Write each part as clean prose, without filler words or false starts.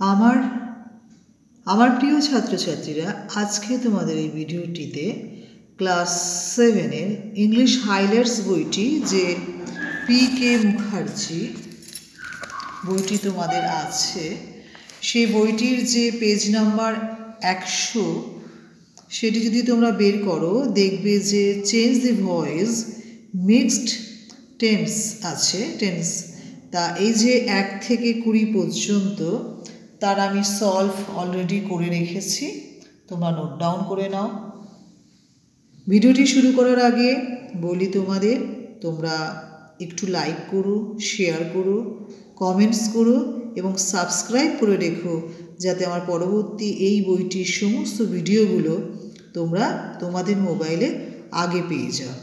আমার আমার প্রিয় ছাত্রছাত্রীরা, আজকে তোমাদের এই ভিডিওটিতে ক্লাস 7-এর ইংলিশ হাইলাইটস বইটি, যে পি.কে. মুখার্জি বইটি তোমাদের আছে, সেই বইটির যে পেজ নাম্বার 100 সেটি যদি তোমরা বের করো, দেখবে যে change the voice mixed tense আছে, টেন্স। তা এই যে 1 থেকে 20 পর্যন্ত তার আমি সলভ অলরেডি করে রেখেছি, তোমরা নোট ডাউন করে নাও। ভিডিওটি শুরু করার আগে বলি তোমাদের, তোমরা একটু লাইক করো, শেয়ার করো, কমেন্টস করো এবং সাবস্ক্রাইব করে রেখো, যাতে আমার পরবর্তী এই বইটির সমস্ত ভিডিওগুলো তোমরা তোমাদের মোবাইলে আগে পেয়ে যাও।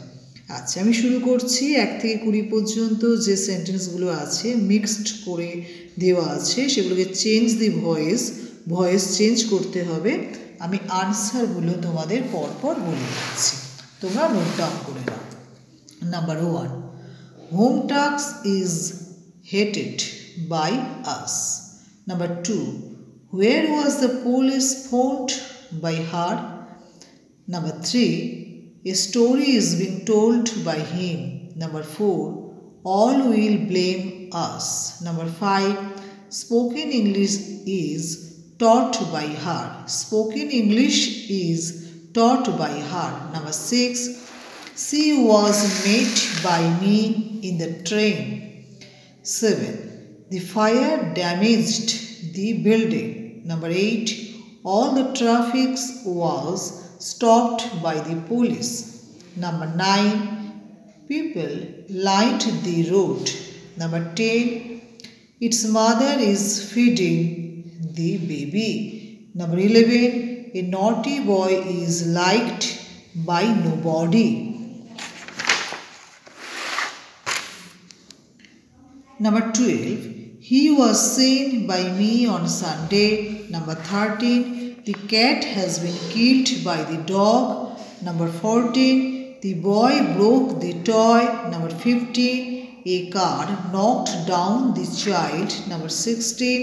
আচ্ছা, আমি শুরু করছি। 1 থেকে 20 পর্যন্ত যে সেন্টেন্সগুলো আছে মিক্সড করে দেওয়া আছে, সেগুলোকে চেঞ্জ দি ভয়েস চেঞ্জ করতে হবে। আমি আনসারগুলো তোমাদের পরপর বলে দিচ্ছি, তোমরা নোট ডাউন করে নাও। Number 1, home task is hated by us. Number 2, where was the police found by her? Number 3, a story is being told by him. Number 4, all will blame us. Number 5, spoken English is taught by her. Spoken English is taught by her. Number 6, she was met by me in the train. 7, the fire damaged the building. Number 8, all the traffic was stopped by the police. Number 9, people lined the road. Number 10, its mother is feeding the baby. Number 11, a naughty boy is liked by nobody. Number 12, he was seen by me on Sunday. Number 13, the cat has been killed by the dog. Number 14, the boy broke the toy. Number 15, a car knocked down the child. Number 16,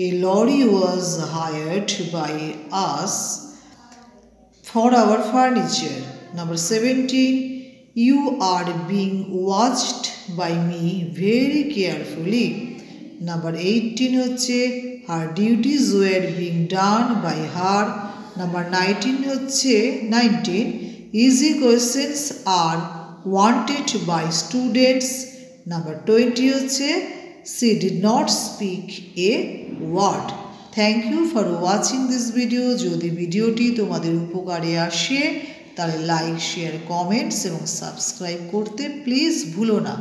a lorry was hired by us for our furniture. Number 17, you are being watched by me very carefully. Number 18 হচ্ছে her duties were being done by her. Number 19 easy questions are wanted by students. Number 20 হচ্ছে she did not speak a word. Thank you for watching this video. যদি ভিডিওটি তোমাদের উপকারে আসে তাহলে like, share, comments এবং subscribe করতে please ভুলো না।